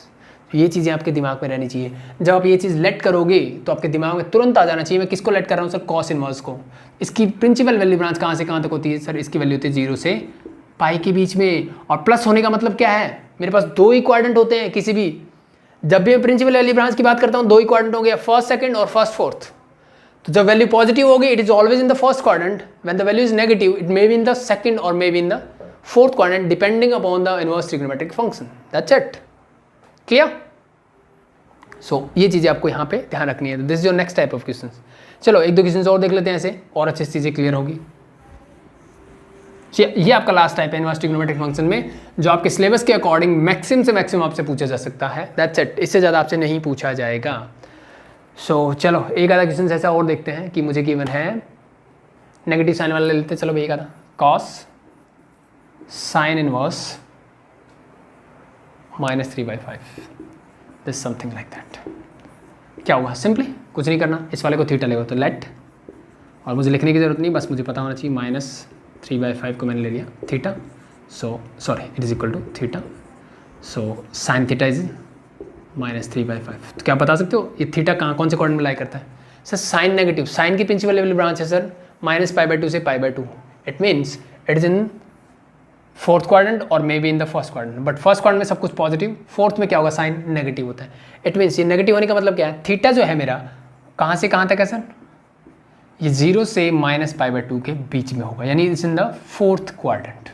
ये चीज़ें आपके दिमाग में रहनी चाहिए. जब आप ये चीज़ लेट करोगे तो आपके दिमाग में तुरंत आ जाना चाहिए, मैं किसको लेट कर रहा हूँ सर? cos इनवर्स को. इसकी प्रिंसिपल वैल्यू ब्रांच कहाँ से कहाँ तक होती है सर? इसकी वैल्यू होती है 0 से π के बीच में. और प्लस होने का मतलब क्या है? मेरे पास 2 ही क्वाड्रेंट होते हैं किसी भी. जब भी मैं प्रिंसिपल वैल्यू ब्रांच की बात करता हूँ 2 ही क्वाड्रेंट होंगे, फर्स्ट सेकंड और फर्स्ट फोर्थ. तो जब वैल्यू पॉजिटिव होगी it is always in the first quadrant. When the value is negative it may be in the second और may be in the fourth quadrant depending upon the inverse trigonometric function. That's it. Clear? So ये चीज़ें आपको यहाँ पे ध्यान रखनी है. This is your next type of question. चलो एक दो क्वेश्चन और देख लेते हैं ऐसे, और अच्छी चीज़ें क्लियर होगी। ये आपका लास्ट टाइप है इनवर्स ट्रिग्नोमेट्रिक फंक्शन में, जो आपके सिलेबस के अकॉर्डिंग मैक्सिमम से मैक्सिमम आपसे पूछा जा सकता है। दैट्स इट, इससे ज़्यादा आपसे नहीं पूछा जाएगा। सो चलो एक आधा क्वेश्चन ऐसा और देखते हैं कि मुझे गिवन है, नेगेटिव साइन वाला ले लेते हैं। चलो भाई एक आधा, cos sine inverse -3/5, this something like that. क्या हुआ, सिंपली कुछ नहीं करना, इस वाले को थीटा लेगा तो लेट, और मुझे लिखने की जरूरत नहीं, बस मुझे पता होना चाहिए -3/5 को मैंने ले लिया theta, so sorry it is equal to theta, so sine theta is -3/5। तो क्या बता सकते हो ये थीटा कहाँ कौन से क्वाड्रेंट में लाई करता है? सर साइन नेगेटिव, साइन की प्रिंसिपल लेवल ब्रांच है सर -π/2 से π/2, it means it is in fourth quadrant और may be in the first quadrant, but first quadrant में सब कुछ पॉजिटिव, फोर्थ में क्या होगा, साइन नेगेटिव होता है। इट मीन्स ये नेगेटिव होने का मतलब क्या है, थीटा जो है मेरा कहाँ से कहाँ तक है सर, ये 0 से -π/2 के बीच में होगा, यानी it's in the fourth quadrant.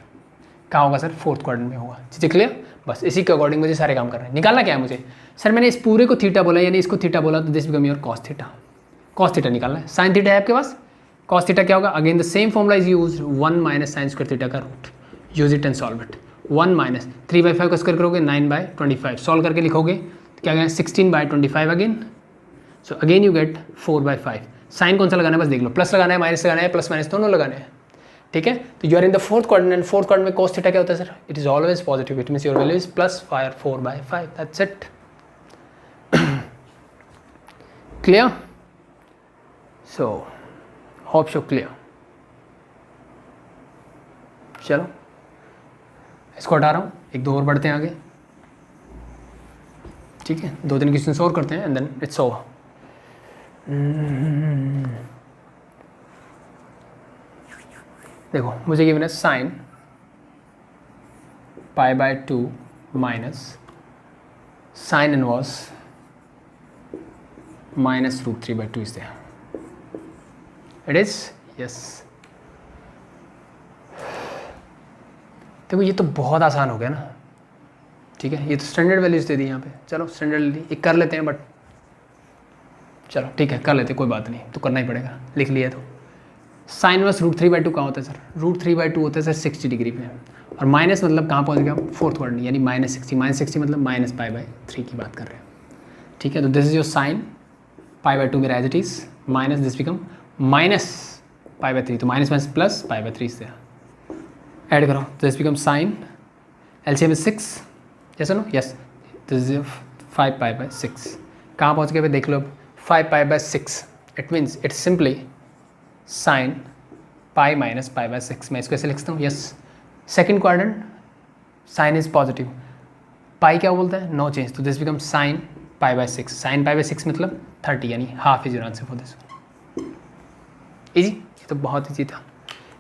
कहाँ होगा सर, फोर्थ क्वाड्रेंट में होगा। चीज़ें क्लियर, बस इसी के अकॉर्डिंग मुझे सारे काम करना है। निकालना क्या है मुझे, सर मैंने इस पूरे को थीटा बोला, यानी इसको थीटा बोला तो this become your cos theta. Cos theta निकालना है, साइन थीटा है आपके पास, कॉस थीटा क्या होगा, again the same formula is use, 1 - sin² थीटा का रूट, use it and solve it. 1 - 3/5 का स्क्वायर करोगे 9/25, सॉल्व करके लिखोगे क्या गया 16/25 again, so again you get 4/5। Sine कौन सा लगाना है बस देख लो, प्लस लगाना है माइनस लगाना है, प्लस माइनस दोनों लगाने हैं, ठीक है। तो you are in the fourth quadrant, and fourth quadrant में कॉस थीटा क्या होता है sir, it is always positive, it means your value is +4/5, that's it. Clear, so hope so clear. चलो इसको हटा रहा हूँ, एक दो और बढ़ते हैं आगे, ठीक है, 2-3 क्वेश्चन और करते हैं एंड देन इट्स ओवर। देखो मुझे गिवन है sine π/2 minus sine inverse -√3/2 is there, it is yes. देखो ये तो बहुत आसान हो गया ना, ठीक है, ये तो स्टैंडर्ड वैल्यूज दे दी यहाँ पे, चलो स्टैंडर्ड ले ली, एक कर लेते हैं, बट चलो ठीक है कर लेते, कोई बात नहीं, तो करना ही पड़ेगा, लिख लिया तो। साइन इनवर्स √3/2 कहाँ होता है सर, √3/2 होता है सर 60 डिग्री पे, और माइनस मतलब कहाँ पहुँच गया, फोर्थ क्वाड्रेंट, यानी -60 मतलब -π/3 की बात कर रहे हैं, ठीक है। तो दिस इज योर साइन π/2 मेरा as it is, minus this become -π/3, तो माइनस प्लस π/3 से ऐड करो, तो this become sine, LCM is 6, yes no, yes, this is 5π/6, कहाँ पहुँच गए देख लो अब, 5π/6, it means it's simply sine pi minus π/6। मैं इसको ऐसे लिखता हूँ, yes, second quadrant sine is positive, pi क्या बोलता है, नो चेंज, तो दिस बिकम साइन π/6, साइन π/6 मतलब 30, यानी half is your answer for this. Easy, ये तो बहुत ईजी था,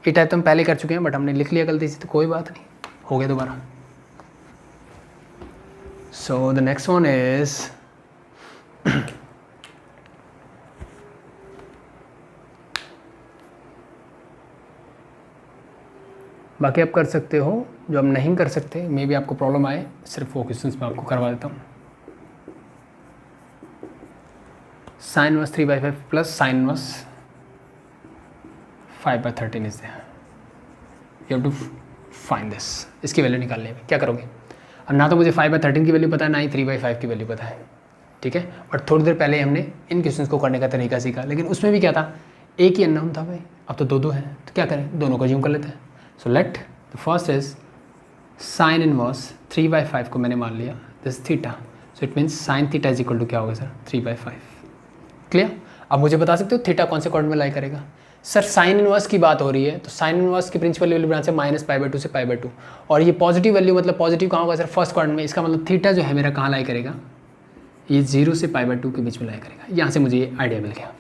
ये टाइप तो हम पहले कर चुके हैं, बट हमने लिख लिया गलती से, तो कोई बात नहीं, हो गया दोबारा। So the next one is बाकी आप कर सकते हो, जो आप नहीं कर सकते, मे भी आपको प्रॉब्लम आए, सिर्फ वो क्वेश्चंस मैं आपको करवा देता हूँ। Sine inverse 3/5 plus sine inverse 5/13 is there, you have to find this, इसकी वैल्यू निकालने में क्या करोगे। अब ना तो मुझे 5/13 की वैल्यू पता है, ना ही 3/5 की वैल्यू पता है, ठीक है, बट थोड़ी देर पहले हमने इन क्वेश्चंस को करने का तरीका सीखा, लेकिन उसमें भी क्या था, एक ही अननोन था भाई, अब तो दो हैं, तो क्या करें, दोनों को ज्यूम कर लेते हैं। So let the first is sine inverse 3/5 को मैंने मान लिया, this theta, so it means sine theta is equal to क्या होगा सर, 3/5। क्लियर, अब मुझे बता सकते हो थीटा कौन से क्वाड्रेंट में लाई करेगा। सर साइन इनवर्स की बात हो रही है, तो साइन इनवर्स की प्रिंसिपल वैल्यू ब्रांच है -π/2 से π/2, और ये पॉजिटिव वैल्यू मतलब पॉजिटिव कहाँ होगा सर, फर्स्ट क्वाड्रेंट में, इसका मतलब थीटा जो है मेरा कहाँ लाई करेगा, ये 0 से π/2 के बीच में लाई करेगा। यहाँ से मुझे ये आइडिया मिल गया,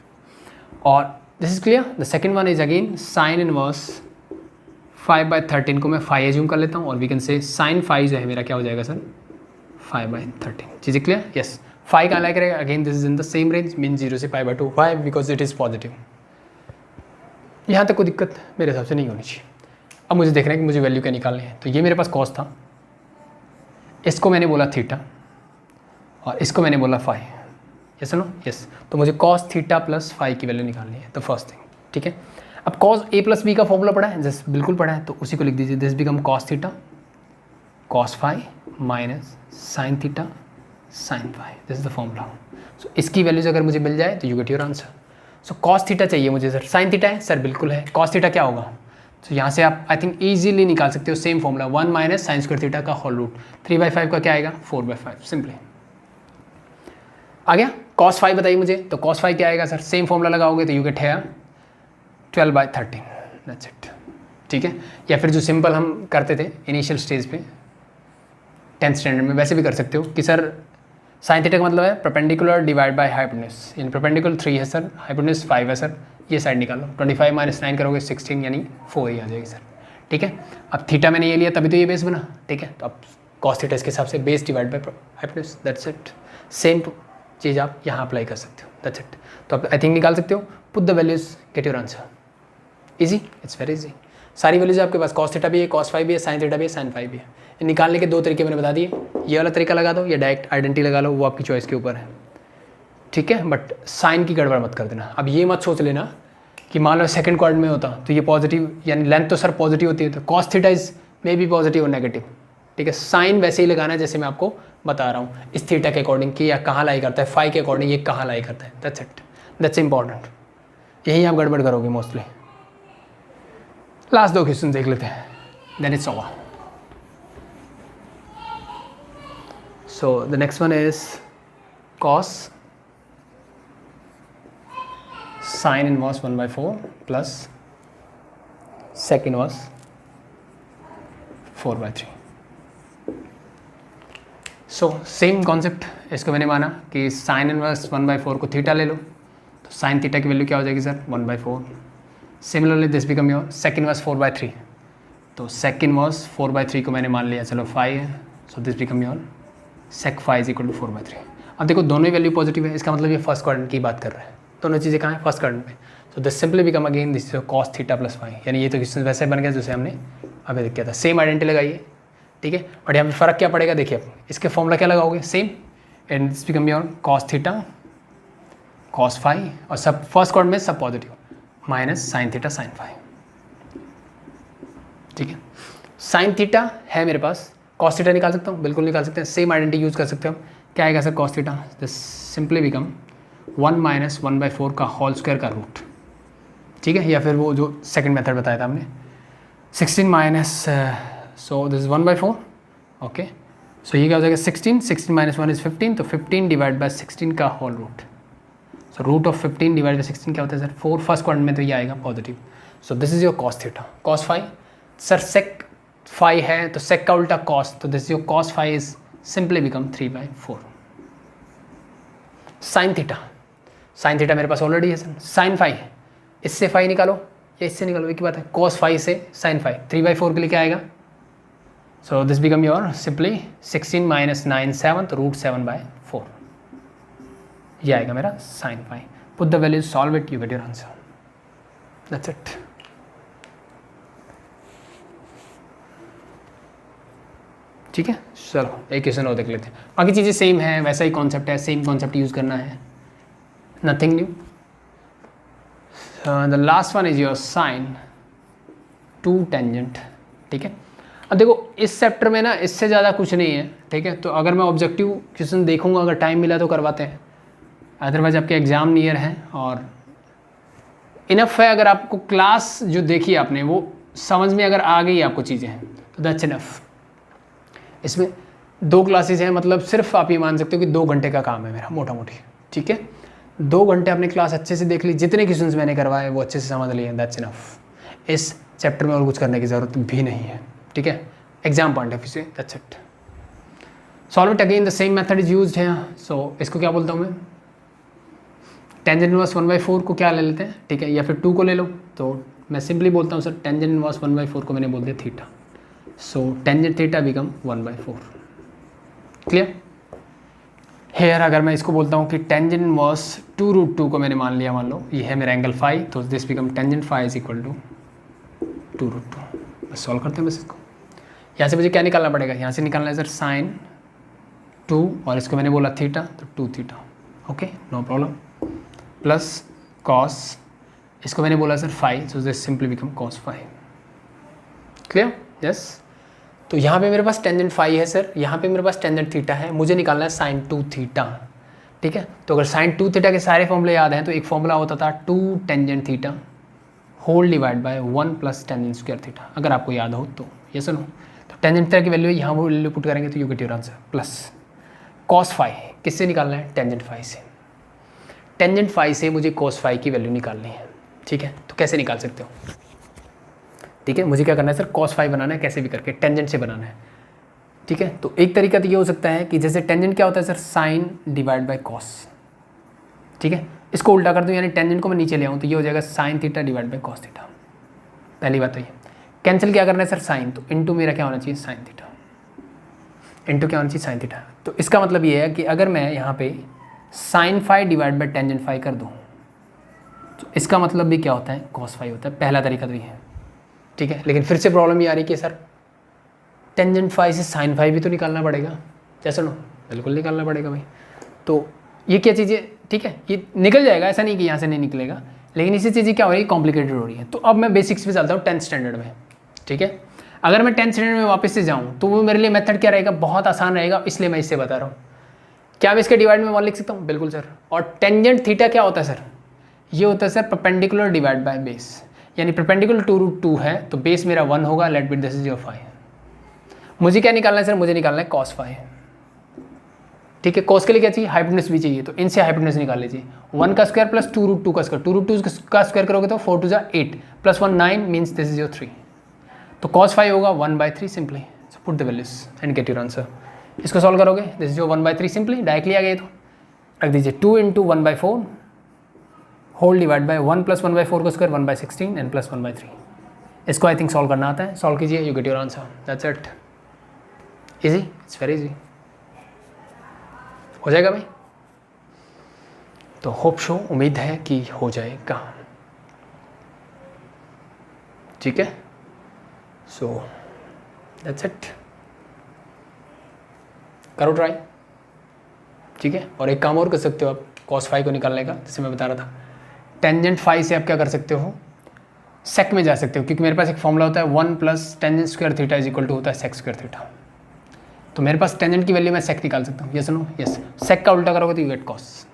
और this is clear. The second one is again sine inverse 5/13 को मैं 5 एज्यूम कर लेता हूँ, और वी कैन से साइन 5 जो है मेरा क्या हो जाएगा सर, 5/13। चीज़ें क्लियर, यस, 5 कहाँ लाई करेगा, again this is in the same range, mean 0 से π/2, why, because it is positive. यहाँ तक कोई दिक्कत मेरे हिसाब से नहीं होनी चाहिए। अब मुझे देखना है कि मुझे वैल्यू क्या निकालनी है, तो ये मेरे पास कॉस था, इसको मैंने बोला थीटा, और इसको मैंने बोला 5, यस नो यस। तो मुझे कॉस थीटा प्लस फाई की वैल्यू निकालनी है, तो फर्स्ट थिंग, ठीक है। अब कॉस ए प्लस बी का फॉर्मूला पढ़ा है, जस्ट बिल्कुल पढ़ा है, तो उसी को लिख दीजिए। This become cos theta cos phi minus sine theta sine phi, this is the formula. So इसकी वैल्यूज अगर मुझे मिल जाए तो you get your answer. So cos theta चाहिए मुझे सर, साइन थीटा है सर, बिल्कुल है। कॉस थीटा क्या होगा, तो यहाँ से आप आई थिंक ईजिली निकाल सकते हो, same formula 1 minus sign square theta का होल रूट, 3/5 का क्या आएगा 4/5, सिंपली आ गया। कॉस फाई बताइए मुझे, तो कॉस फाई क्या आएगा सर, सेम फॉर्मूला लगाओगे तो यू गेट है 12/13, दैट्स इट, ठीक है। या फिर जो सिंपल हम करते थे इनिशियल स्टेज पे 10th स्टैंडर्ड में, वैसे भी कर सकते हो कि सर साइन थीटा का मतलब है परपेंडिकुलर डिवाइड बाय हाइपोटेन्यूज, यानी परपेंडिकुलर 3 है सर, हाइपोटेन्यूज 5 है सर, ये साइड निकालो, 25 माइनस 9 करोगे 16 यानी 4 ही आ जाएगी सर, ठीक है। अब थीटा मैंने ये लिया तभी तो ये बेस बना, ठीक है। तो अब कॉस थीटा इसके हिसाब से base divide by hypotenuse, that's it. Same चीज़ आप यहाँ अप्लाई कर सकते हो, दैट्स इट। तो आप आई थिंक निकाल सकते हो, put the values, gate your answer, easy, it's very easy. सारी वैल्यूज आपके पास, कॉस थीटा भी है, कॉस फाई भी है, साइन थीटा भी है, साइन फाई भी है। निकालने के 2 तरीके मैंने बता दिए, ये वाला तरीका लगा दो या डायरेक्ट आइडेंटिटी लगा लो, वो आपकी चॉइस के ऊपर है, ठीक है। बट साइन की गड़बड़ मत कर देना। अब ये मत सोच लेना कि मान लो सेकंड क्वाड्रेंट में होता तो ये पॉजिटिव, यानी लेंथ तो सर पॉजिटिव होती है, तो cos theta is may be positive और नेगेटिव, ठीक है। साइन वैसे ही लगाना है जैसे मैं आपको बता रहा हूँ, इस थीटा के अकॉर्डिंग कि या कहाँ लाई करता है, फाई के अकॉर्डिंग ये कहाँ लाई करता है, दैट्स इट, दैट्स इंपॉर्टेंट। यही आप गड़बड़ करोगे मोस्टली। लास्ट 2 क्वेश्चन देख लेते हैं, then it's over. So the next one is cos sin inverse 1/4 plus sec inverse 4/3. So same concept, इसको मैंने माना कि sin इनवर्स 1/4 को थीटा ले लो, तो sin थीटा की वैल्यू क्या हो जाएगी sir 1/4। Similarly this become your sec inverse 4/3, तो sec इनवर्स 4/3 को मैंने मान लिया चलो 5 है, so this become your sec phi is equal to 4/3। अब देखो दोनों ही वैल्यू पॉजिटिव है, इसका मतलब ये फर्स्ट क्वाड्रेंट की बात कर रहे हैं, दोनों चीज़ें कहाँ हैं फर्स्ट क्वाड्रेंट में। तो this simply become again this cos theta plus phi, यानी ये तो क्वेश्चन वैसे बन गया जैसे हमने अभी किया था, सेम आइडेंटिटी लगाइए, ठीक है। बट यहाँ पे फ़र्क क्या पड़ेगा, देखिए अब इसके फॉर्मूला क्या लगाओगे same, and this become your cos theta cos phi, और सब फर्स्ट क्वाड्रेंट में सब positive, minus sine theta sine phi, ठीक है। साइन थीटा है मेरे पास, कॉस थीटा निकाल सकता हूँ, बिल्कुल निकाल सकते हैं, सेम आइडेंटिटी यूज़ कर सकते हो। क्या आएगा sir cos theta, this simply become 1 minus 1/4 का होल स्क्वायर का रूट, ठीक है। या फिर वो जो सेकंड मेथड बताया था हमने 16 माइनस, सो दिस 1/4, ओके। सो ये क्या हो जाएगा 16 माइनस 1 इज 15, तो 15 डिवाइड बाय 16 का whole root, so root of 15 divide by 16 क्या होता है सर 4, फर्स्ट क्वाड्रेंट में तो ये आएगा positive. So this is your cos theta. Cos phi sir sec phi है तो सेक का उल्टा कॉस, तो this your cos phi is simply become 3/4। Sine theta मेरे पास ऑलरेडी है सर, साइन फाई इससे फाई निकालो या इससे निकालो, एक ही बात है, कॉस फाई से साइन फाई 3/4 के लिए क्या आएगा, so this become your simply 16 minus 9 7, तो रूट 7/4 ये आएगा मेरा sine phi. Put the value, solve it, you get your answer, that's it. ठीक है, चलो एक क्वेश्चन और देख लेते हैं, बाकी चीज़ें सेम है, वैसा ही कॉन्सेप्ट है, सेम कॉन्सेप्ट यूज़ करना है, nothing new. The last one is your sine 2 tangent, ठीक है। अब देखो इस चैप्टर में ना इससे ज़्यादा कुछ नहीं है, ठीक है। तो अगर मैं ऑब्जेक्टिव क्वेश्चन देखूंगा, अगर टाइम मिला तो करवाते हैं, अदरवाइज आपके एग्ज़ाम नियर है और इनफ है। अगर आपको क्लास जो देखी आपने वो समझ में अगर आ गई आपको चीज़ें तो दैट्स इनफ। इसमें 2 क्लासेस हैं, मतलब सिर्फ आप ये मान सकते हो कि 2 घंटे का काम है मेरा मोटा मोटी, ठीक है। 2 घंटे आपने क्लास अच्छे से देख ली, जितने क्वेश्चंस मैंने करवाए वो अच्छे से समझ लिए, दैट्स इनफ। इस चैप्टर में और कुछ करने की ज़रूरत भी नहीं है, ठीक है, एग्जाम पॉइंट ऑफ व्यू से, that's it. Solve it again, the same method is used है। सो इसको क्या बोलता हूँ मैं, टेंजेंट इनवर्स 1/4 को क्या ले लेते हैं, ठीक है, या फिर 2 को ले लो, तो मैं सिंपली बोलता हूँ सर टेंजेंट इनवर्स 1/4 को मैंने बोल दिया theta, so tangent theta become 1/4, clear. Here अगर मैं इसको बोलता हूँ कि टेंजेंट इनवर्स 2√2 को मैंने मान लिया, मान लो ये है मेरा एंगल फाई, तो this become tangent phi is equal to 2√2। बस सॉल्व करते हैं बस इसको। यहाँ से मुझे क्या निकालना पड़ेगा, यहाँ से निकालना है सर साइन 2 और इसको मैंने बोला थीटा, तो 2 theta, okay no problem, plus cos, इसको मैंने बोला sir phi, so this simply become cos phi. Clear? Yes. तो यहाँ पे मेरे पास टेंजेंट फाई है सर, यहाँ पे मेरे पास टेंजेंट थीटा है, मुझे निकालना है साइन 2 थीटा। ठीक है, तो अगर साइन 2 थीटा के सारे फॉर्मूले याद हैं तो एक फॉर्मूला होता था 2 tangent theta whole divide by 1 plus tangent square theta, अगर आपको याद हो तो। ये सुनो, तो टेंजेंट थीटा की वैल्यू यहाँ वो वैल्यू पुट करेंगे तो you get your answer, plus cos phi किससे निकालना है? टेंजेंट फाई से। टेंजेंट फाई से मुझे कॉस फाई की वैल्यू निकालनी है। ठीक है, तो कैसे निकाल सकते हो? ठीक है, मुझे क्या करना है सर, कॉस फाई बनाना है, कैसे भी करके टेंजेंट से बनाना है। ठीक है, तो एक तरीका तो ये हो सकता है कि जैसे टेंजेंट क्या होता है sir, sine divide by cos. ठीक है, इसको उल्टा कर दूँ, यानी टेंजेंट को मैं नीचे ले आऊँ तो ये हो जाएगा sine theta divide by cos theta. पहली बात तो ये कैंसिल क्या करना है सर, साइन, तो इंटू मेरा क्या होना चाहिए, साइन थीटा, इंटू क्या होना चाहिए, साइन थीटा। तो इसका मतलब ये है कि अगर मैं यहाँ पे sine phi divide by tangent phi कर दूँ तो इसका मतलब भी क्या होता है, कॉस फाई होता है। पहला तरीका तो ये है। ठीक है, लेकिन फिर से प्रॉब्लम ये आ रही है कि सर टेंजेंट फाई से साइन फाई भी तो निकालना पड़ेगा। जैसे नो, बिल्कुल निकालना पड़ेगा भाई। तो ये क्या चीज़ें, ठीक है, ये निकल जाएगा, ऐसा नहीं कि यहाँ से नहीं निकलेगा, लेकिन इसी चीज़ें क्या हो रही है, कॉम्प्लिकेटेड हो रही है। तो अब मैं बेसिक्स पे चलता हूँ 10th स्टैंडर्ड में। ठीक है, अगर मैं 10th स्टैंडर्ड में वापस से जाऊँ तो वो मेरे लिए मेथड क्या रहेगा, बहुत आसान रहेगा, इसलिए मैं इससे बता रहा हूँ। क्या मैं इसके डिवाइड में 1 लिख सकता हूँ? बिल्कुल सर। और टेंजेंट थीटा क्या होता है सर, ये होता है sir perpendicular divide by base, यानी परपेंडिकुलर टू रूट 2 है तो बेस मेरा 1 होगा, let bit this is your phi. मुझे क्या निकालना है सर, मुझे निकालना है कॉस फाई। ठीक है, कॉस के लिए क्या चाहिए, हाइपोटेनस भी चाहिए, तो इनसे हाइपोटेनस निकाल लीजिए। 1 का स्क्वायर प्लस 2 रूट 2 का स्क्वायर, 2 रूट 2 का स्क्वायर करोगे तो 4 2 8 plus 1 9 means this is your 3। तो कॉस फाई होगा 1/3 simply. So put the values and get your answer. इसको सॉल्व करोगे, this is your 1/3 simply, directly आ गए तो रख दीजिए 2 into 1/4 whole divide by 1 plus 1/4 का स्क्वायर 1/16 एंड प्लस 1/3। इसको आई थिंक सॉल्व करना आता है, सॉल्व कीजिए, you get your answer, that's it. Easy, it's very easy, हो जाएगा भाई। तो होप शो, उम्मीद है कि हो जाएगा। ठीक है, सो दैट्स इट, करो ट्राई। ठीक है, और एक काम और कर सकते हो आप कॉस फाई को निकालने का, जैसे मैं बता रहा था, टेंजेंट फाई से आप क्या कर सकते हो, सेक में जा सकते हो, क्योंकि मेरे पास एक फॉर्मूला होता है 1 plus tangent square theta is equal to होता है सेक स्क्वायर थीटा। तो मेरे पास टेंजेंट की वैल्यू मैं सेक निकाल सकता हूँ, यस नो, यस। सेक का उल्टा करोगे तो यू गेट कॉस।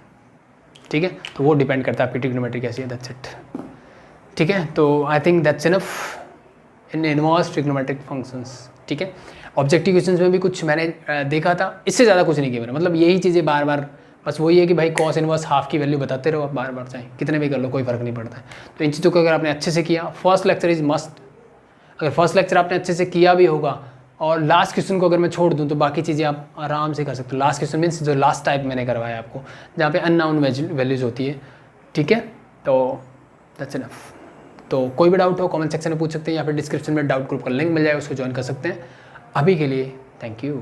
ठीक है, तो वो डिपेंड करता है आपकी ट्रिग्नोमेट्री कैसी है, दैट्स इट। ठीक है, तो I think that's enough in inverse trigonometric functions. ठीक है, ऑब्जेक्टिव क्वेश्चंस में भी कुछ मैंने देखा था, इससे ज़्यादा कुछ नहीं किया मैंने, मतलब यही चीज़ें बार बार, बस वही है कि भाई कॉस इनवर्स हाफ की वैल्यू बताते रहो आप बार बार, चाहे कितने भी कर लो, कोई फ़र्क नहीं पड़ता है। तो इन चीज़ों को अगर आपने अच्छे से किया, फर्स्ट लेक्चर इज़ मस्ट, अगर फर्स्ट लेक्चर आपने अच्छे से किया भी होगा और लास्ट क्वेश्चन को अगर मैं छोड़ दूं तो बाकी चीज़ें आप आराम से कर सकते हो। लास्ट क्वेश्चन मीन्स जो लास्ट टाइप मैंने करवाया आपको, जहाँ पे अननाउन वैल्यूज़ होती है। ठीक है, तो दैट्स इनफ। तो कोई भी डाउट हो कमेंट सेक्शन में पूछ सकते हैं, या फिर डिस्क्रिप्शन में डाउट ग्रुप का लिंक मिल जाएगा, उसको ज्वाइन कर सकते हैं। अभी के लिए थैंक यू।